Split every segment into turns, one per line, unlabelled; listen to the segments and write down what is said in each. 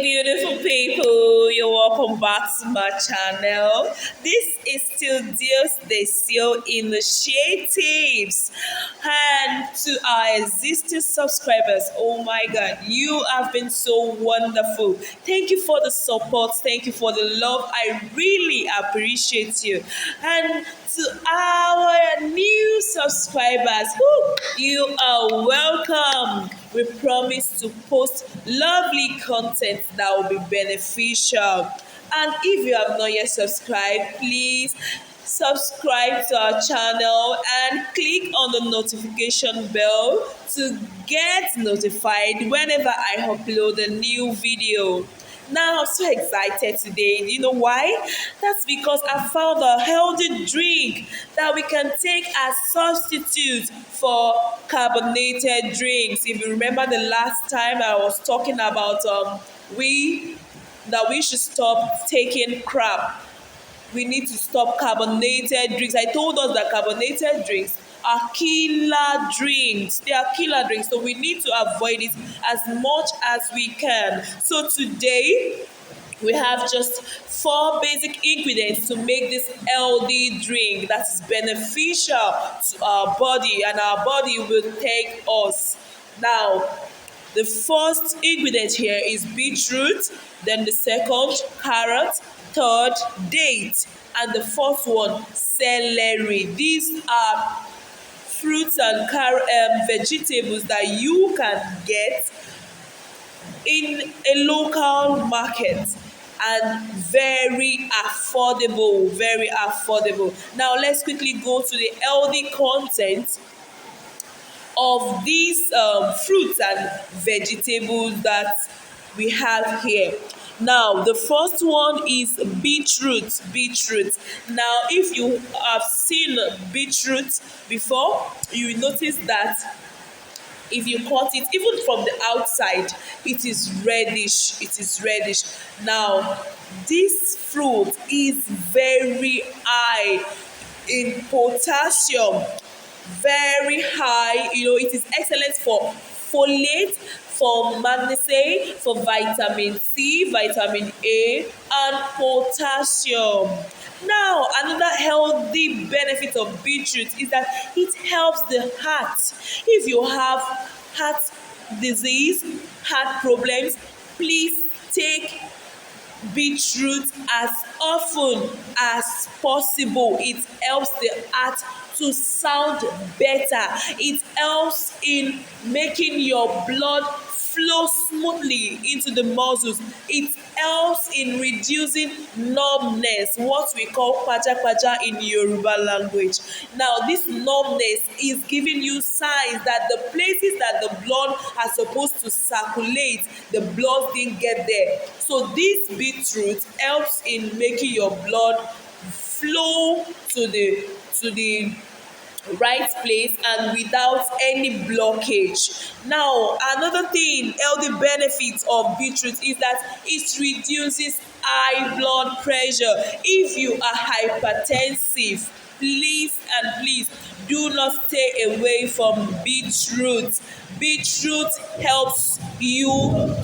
Beautiful people, you're welcome back to my channel. This is still Deals the SEO Initiatives. And to our existing subscribers, oh my god, you have been so wonderful. Thank you for the support, thank you for the love. I really appreciate you. And to our new subscribers, you are welcome. We promise to post lovely content that will be beneficial. And if you have not yet subscribed, please subscribe to our channel and click on the notification bell to get notified whenever I upload a new video. Now I'm so excited today. Do you know why? That's because I found a healthy drink that we can take as substitute for carbonated drinks. If you remember the last time I was talking about we that we should stop taking crap. We need to stop carbonated drinks. I told us that carbonated drinks are killer drinks. They are killer drinks, so we need to avoid it as much as we can. So today, we have just 4 basic ingredients to make this healthy drink that is beneficial to our body, and our body will thank us. Now, the first ingredient here is beetroot, then the second, carrot, third, date, and the fourth one, celery. These are fruits and vegetables that you can get in a local market, and very affordable, very affordable. Now let's quickly go to the healthy content of these fruits and vegetables that we have here. Now the first one is beetroot. Now if you have seen beetroot before, you will notice that if you cut it even from the outside, it is reddish. Now this fruit is very high in potassium, very high. It is excellent for folate, for magnesium, for vitamin C, vitamin A, and potassium. Now, another healthy benefit of beetroot is that it helps the heart. If you have heart disease, heart problems, please take beetroot as often as possible. It helps the heart to sound better. It helps in making your blood flow smoothly into the muscles. It helps in reducing numbness, what we call paja in Yoruba language. Now, this numbness is giving you signs that the places that the blood are supposed to circulate, the blood didn't get there. So this beetroot helps in making your blood flow to the right place and without any blockage. Now, another thing, healthy benefits of beetroot is that it reduces high blood pressure. If you are hypertensive, please do not stay away from beetroot. Beetroot helps you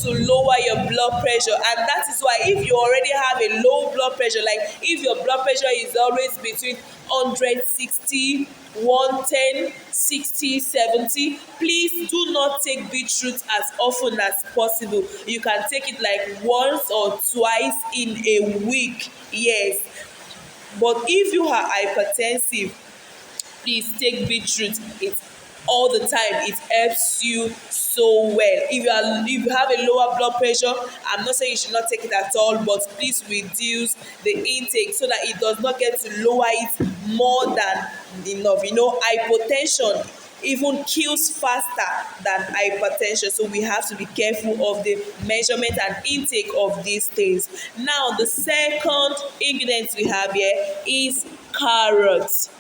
to lower your blood pressure, and that is why if you already have a low blood pressure, like if your blood pressure is always between 160, 110, 60, 70, please do not take beetroot as often as possible. You can take it like once or twice in a week, yes. But if you are hypertensive, please take beetroot. It's all the time. It helps you so well. If you have a lower blood pressure, I'm not saying you should not take it at all, but please reduce the intake so that it does not get to lower it more than enough. Hypotension even kills faster than hypertension, so we have to be careful of the measurement and intake of these things. Now, the second ingredient we have here is carrots.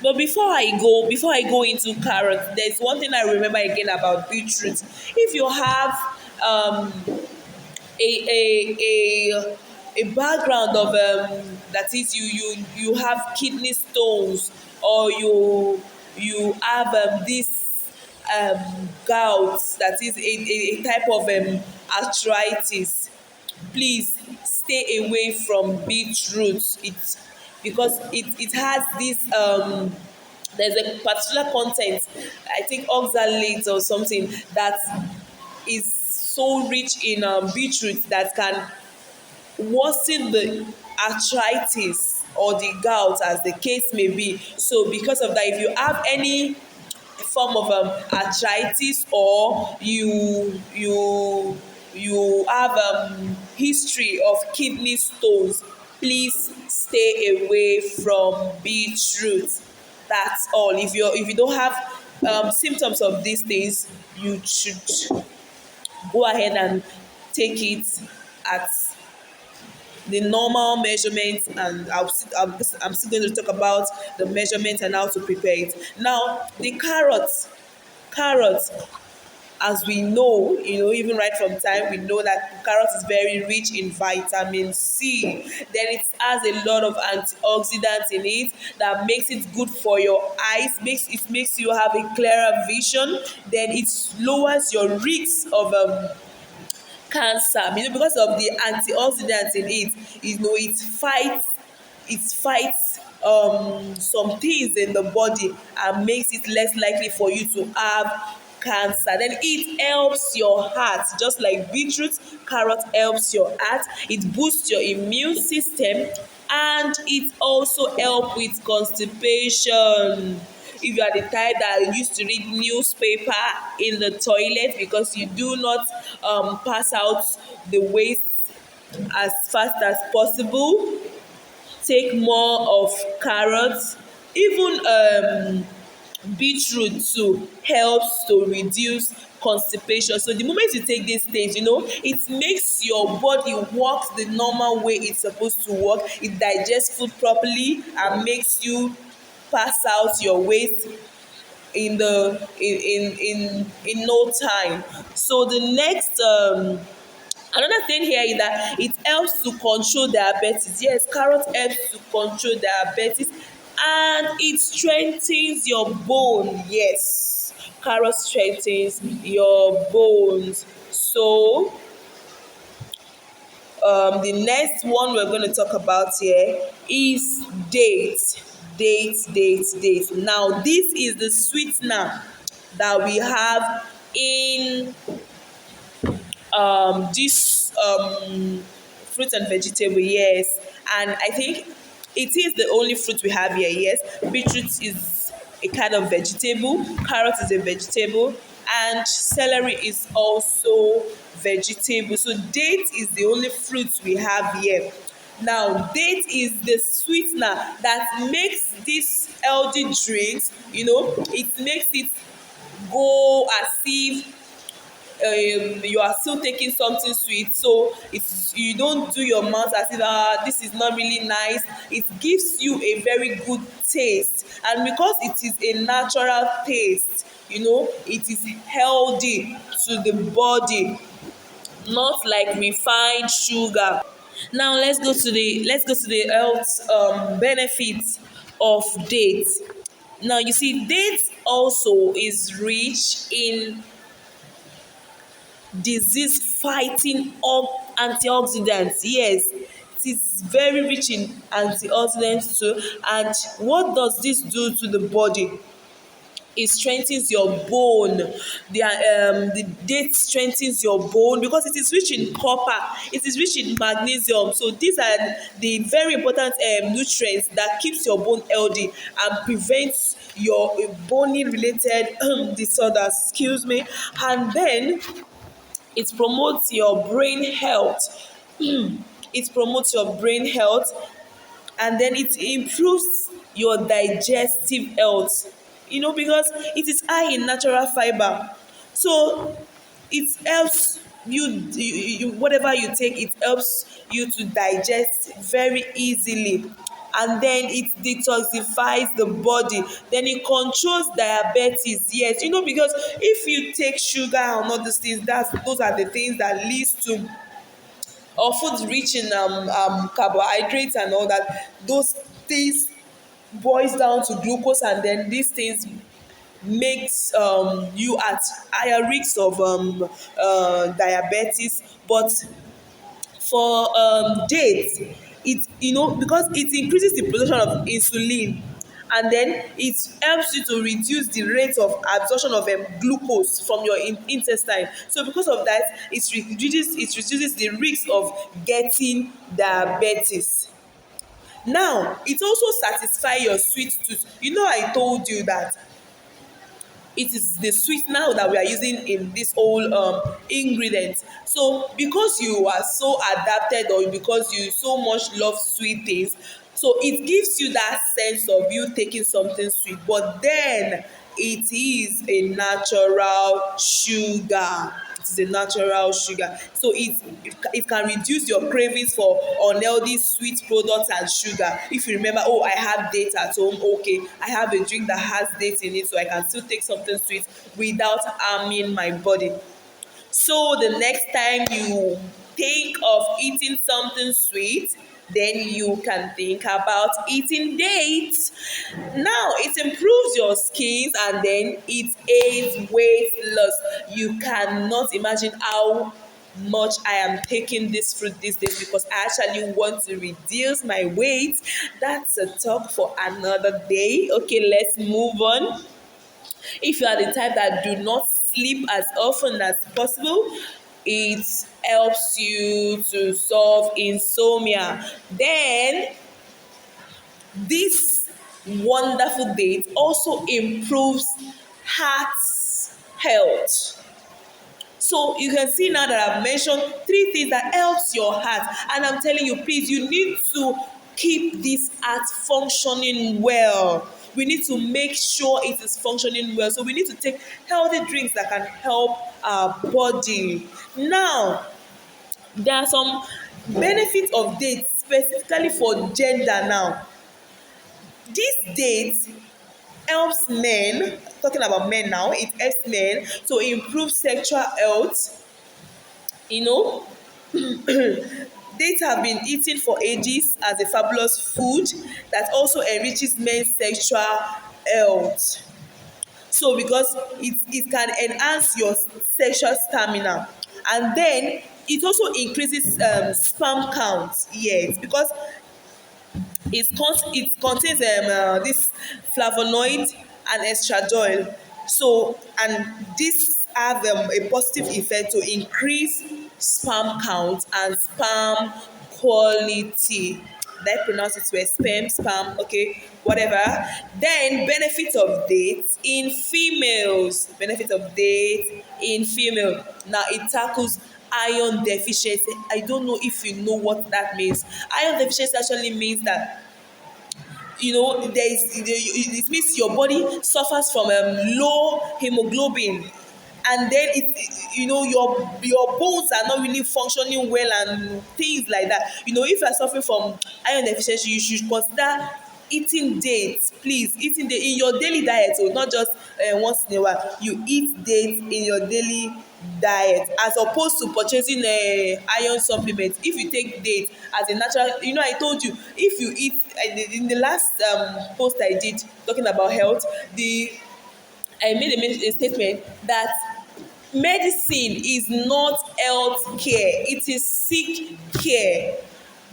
But before I go into carrots, there's one thing I remember again about beetroot. If you have a background of that is you have kidney stones, or you have this gout, that is a type of arthritis, please stay away from beetroot. It because it has this there's a particular content, I think oxalates or something, that is so rich in beetroot that can worsen the arthritis or the gout, as the case may be. So because of that, if you have any form of arthritis, or you have history of kidney stones, please stay away from beetroot. That's all. If you don't have symptoms of these things, you should go ahead and take it at the normal measurement, and I'm still going to talk about the measurement and how to prepare it. Now, the carrots, as we know, even right from time, we know that carrot is very rich in vitamin C. Then it has a lot of antioxidants in it that makes it good for your eyes, makes you have a clearer vision. Then it lowers your risk of cancer, because of the antioxidants in it. It fights some things in the body and makes it less likely for you to have cancer. Then it helps your heart, just like beetroot. Carrot helps your heart, it boosts your immune system, and it also help with constipation. If you are the type that used to read newspaper in the toilet because you do not pass out the waste as fast as possible, take more of carrots. Even beetroot too helps to reduce constipation. So the moment you take these things, it makes your body work the normal way it's supposed to work. It digests food properly and makes you pass out your waste in no time. So the next another thing here is that it helps to control diabetes. Yes, carrot helps to control diabetes, and it strengthens your bone. Yes, carrot strengthens your bones. So the next one we're going to talk about here is dates. Dates. Now, this is the sweetener that we have in this fruit and vegetable. Yes, and I think it is the only fruit we have here. Yes, beetroot is a kind of vegetable, carrot is a vegetable, and celery is also vegetable. So date is the only fruit we have here. Now, date is the sweetener that makes these healthy drinks, it makes it go as if you are still taking something sweet. So you don't do your mouth as if this is not really nice. It gives you a very good taste, and because it is a natural taste, it is healthy to the body, not like refined sugar. Now let's go to the health benefits of dates. Now, you see, dates also is rich in disease fighting antioxidants. Yes, it is very rich in antioxidants too. And what does this do to the body? It strengthens your bone. The date strengthens your bone because it is rich in copper, it is rich in magnesium. So these are the very important nutrients that keeps your bone healthy and prevents your bony related disorders, excuse me. And then it promotes your brain health. It promotes your brain health, and then it improves your digestive health, because it is high in natural fiber. So it helps you whatever you take, it helps you to digest very easily. And then it detoxifies the body, then it controls diabetes. Yes, because if you take sugar and all these things, those are the things that leads to, or foods rich in carbohydrates and all that, those things boils down to glucose, and then these things makes you at higher risk of diabetes. But for dates, it, because it increases the production of insulin, and then it helps you to reduce the rate of absorption of glucose from your intestine. So because of that, it reduces the risk of getting diabetes. Now it also satisfy your sweet tooth. I told you that it is the sweetener that we are using in this whole ingredient. So because you are so adapted, or because you so much love sweet things, so it gives you that sense of you taking something sweet, but then it is a natural sugar. It is a natural sugar, so it can reduce your cravings for unhealthy sweet products and sugar. If you remember, oh, I have dates at home, okay, I have a drink that has dates in it, so I can still take something sweet without harming my body. So the next time you think of eating something sweet, then you can think about eating dates. Now it improves your skins, and then it aids weight loss. You cannot imagine how much I am taking this fruit these days, because I actually want to reduce my weight. That's a talk for another day. Okay, let's move on. If you are the type that do not sleep as often as possible, it helps you to solve insomnia. Then this wonderful date also improves heart health. So you can see now that I've mentioned three things that helps your heart, and I'm telling you, please, you need to keep this heart functioning well. We need to make sure it is functioning well. So we need to take healthy drinks that can help our body. Now, there are some benefits of dates specifically for gender. Now, this date helps men, talking about men now, it helps men to improve sexual health. you know Dates have been eaten for ages as a fabulous food that also enriches men's sexual health. So because it can enhance your sexual stamina, and then it also increases sperm count. Yes, because it contains this flavonoid and estradiol. So, and this have a positive effect to increase sperm count and sperm quality. Did I pronounce it well? Sperm, okay, whatever. Then benefit of dates in females. Benefit of dates in female. Now it tackles iron deficiency. I don't know if you know what that means. Iron deficiency actually means that it means your body suffers from low hemoglobin, and then your bones are not really functioning well and things like that. If you are suffering from iron deficiency, you should consider eating dates. Please, eating dates in your daily diet, so not just once in a while. You eat dates in your daily diet as opposed to purchasing iron supplement. If you take date as a natural, I told you, if you eat in the last post I did talking about health, I made a statement that medicine is not health care, it is sick care.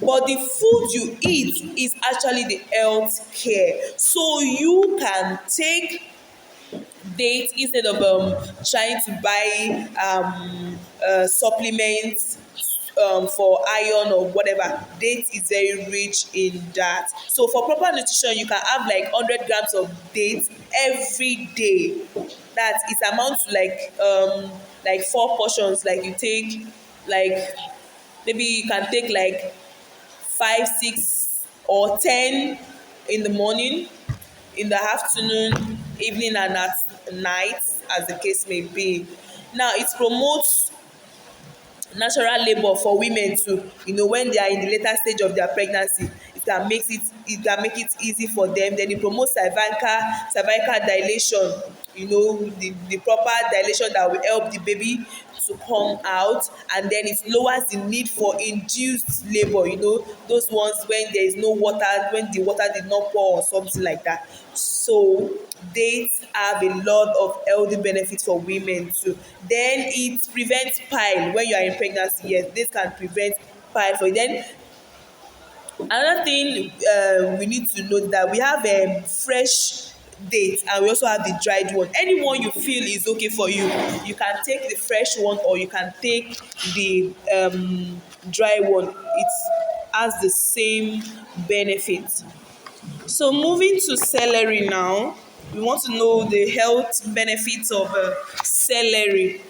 But the food you eat is actually the health care. So you can take date instead of trying to buy supplements for iron or whatever. Date is very rich in that. So for proper nutrition, you can have like 100 grams of dates every day. That it amounts to like 4 portions. Like you take, like, maybe you can take like 5, 6 or 10 in the morning, in the afternoon, evening, and at night, as the case may be. Now it promotes natural labour for women too. When they are in the later stage of their pregnancy, it can make it easy for them. Then it promotes cervical dilation, the proper dilation that will help the baby to come out, and then it lowers the need for induced labor, those ones when there is no water, when the water did not pour or something like that. So dates have a lot of healthy benefits for women too. Then it prevents pile when you are in pregnancy. Yes, this can prevent pile for you. Then another thing we need to note that we have fresh date, and we also have the dried one. Any one you feel is okay for you, you can take the fresh one or you can take the dry one. It has the same benefit. So moving to celery now, we want to know the health benefits of celery.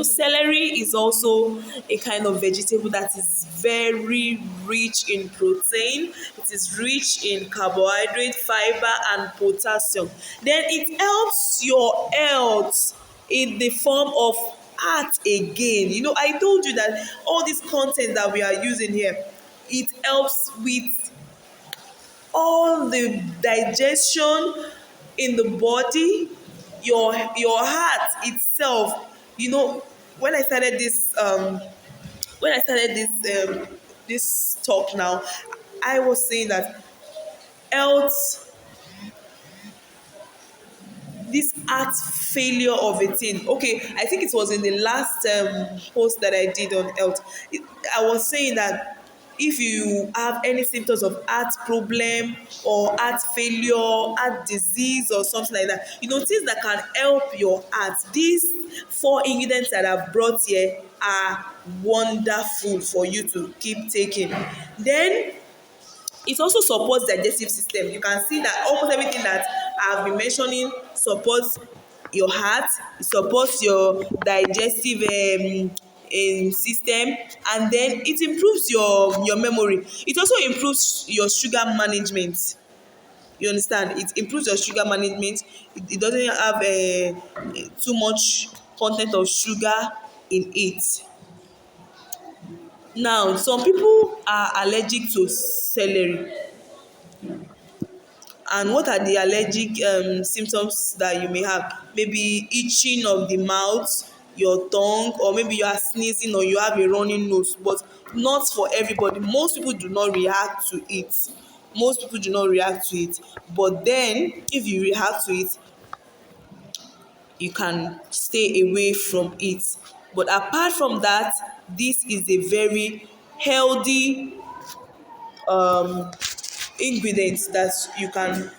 Celery is also a kind of vegetable that is very rich in protein. It is rich in carbohydrate, fiber, and potassium. Then it helps your health in the form of heart again. I told you that all this content that we are using here, it helps with all the digestion in the body, your heart itself. When I started this talk now, I was saying that health, this heart failure of a thing. Okay, I think it was in the last post that I did on health. I was saying that if you have any symptoms of heart problem or heart failure, heart disease or something like that, things that can help your heart, these four ingredients that I've brought here are wonderful for you to keep taking. Then it also supports digestive system. You can see that almost everything that I've been mentioning supports your heart, it supports your digestive system, and then it improves your memory. It also improves your sugar management. You understand? It improves your sugar management. It doesn't have too much content of sugar in it. Now, some people are allergic to celery. And what are the allergic symptoms that you may have? Maybe itching of the mouth, your tongue, or maybe you are sneezing or you have a running nose. But not for everybody. Most people do not react to it. Most people do not react to it. But then, if you react to it, you can stay away from it. But apart from that, this is a very healthy ingredient that you can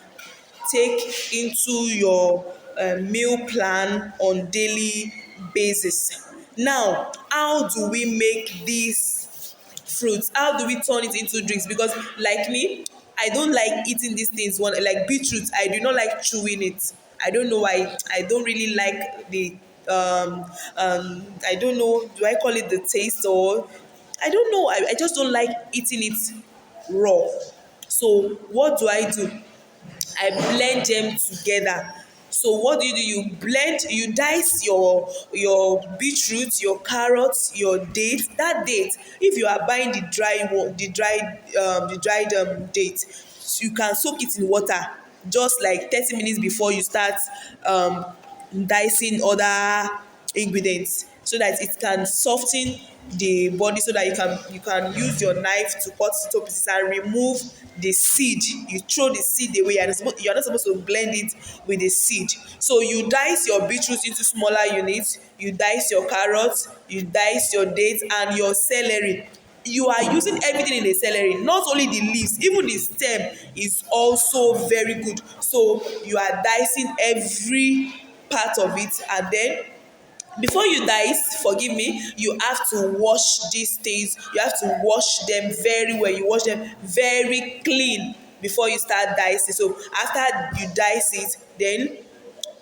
take into your meal plan on daily basis. Now, how do we make these fruits? How do we turn it into drinks? Because like me, I don't like eating these things. One, like beetroot, I do not like chewing it. I don't know why. I don't really like the I don't know, do I call it the taste, or I don't know. I just don't like eating it raw. So what do? I blend them together. So what do? You blend, you dice your beetroot, your carrots, your date. That date, if you are buying the dry one, the dried date, you can soak it in water just like 30 minutes before you start um dicing other ingredients, so that it can soften the body, so that you can use your knife to cut it to pieces and remove the seed. You throw the seed away. You're not supposed to blend it with the seed. So you dice your beetroot into smaller units, you dice your carrots, you dice your dates and your celery. You are using everything in the celery, not only the leaves, even the stem is also very good. So you are dicing every part of it, and then before you dice, forgive me, you have to wash these things. You have to wash them very well. You wash them very clean before you start dicing. So after you dice it, then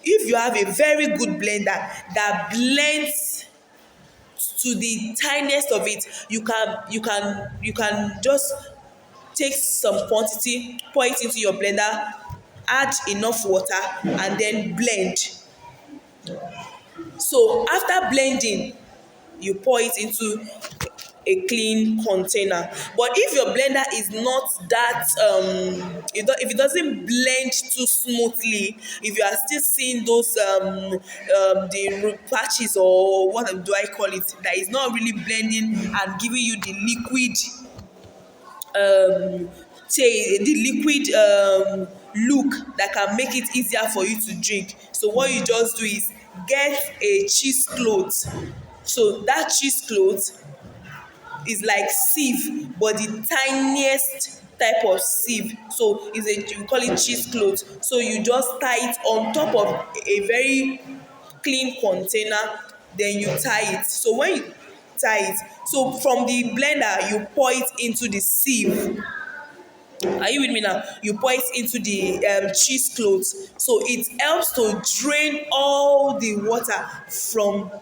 if you have a very good blender that blends to the tiniest of it, you can just take some quantity, pour it into your blender, add enough water, and then blend. So after blending, you pour it into a clean container. But if your blender is not that if it doesn't blend too smoothly, if you are still seeing those the patches, or what do I call it, that is not really blending and giving you the liquid, say the liquid look that can make it easier for you to drink. So what you just do is get a cheesecloth. So that cheesecloth is like sieve, but the tiniest type of sieve. So it's a, we call it cheesecloth. So you just tie it on top of a very clean container, then you tie it. So when you tie it, so from the blender you pour it into the sieve. Are you with me now? You pour it into the cheesecloth. So it helps to drain all the water from,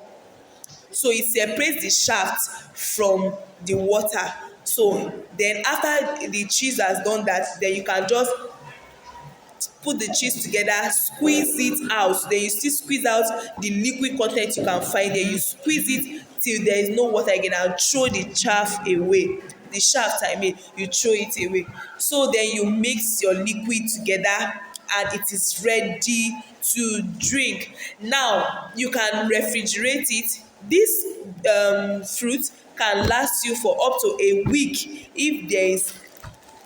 so it separates the shaft from the water. So then after the cheese has done that, then you can just put the cheese together, squeeze it out. Then you still squeeze out the liquid content you can find there. You squeeze it till there is no water again, and throw the chaff away. The shaft, I mean, you throw it away. So then you mix your liquid together, and it is ready to drink. Now you can refrigerate it. This fruit can last you for up to a week if there is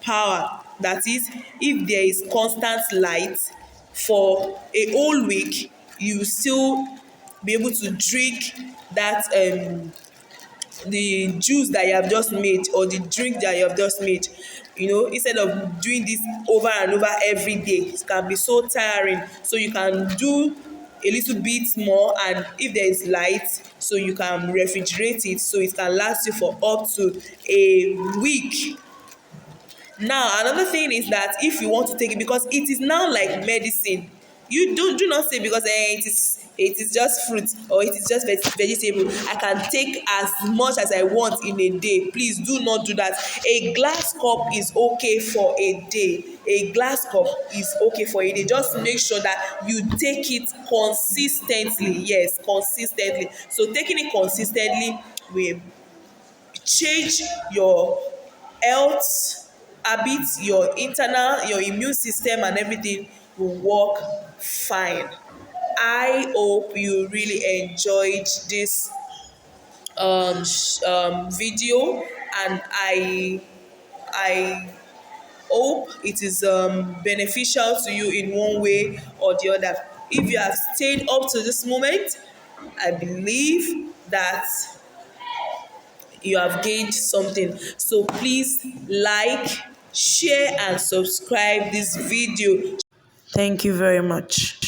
power. That is, if there is constant light for a whole week, you still be able to drink that the juice that you have just made, or the drink that you have just made. You know, instead of doing this over and over every day, it can be so tiring. So you can do a little bit more, and if there is light, so you can refrigerate it so it can last you for up to a week. Now another thing is that if you want to take it, because it is now like medicine, you do not say because it is just fruit, or it is just vegetable, I can take as much as I want in a day. Please do not do that. A glass cup is okay for a day. A glass cup is okay for a day. Just make sure that you take it consistently. Yes, consistently. So taking it consistently will change your health habits, your internal, your immune system, and everything will work fine. I hope you really enjoyed this video, and I hope it is beneficial to you in one way or the other. If you have stayed up to this moment, I believe that you have gained something. So please like, share, and subscribe this video. Thank you very much.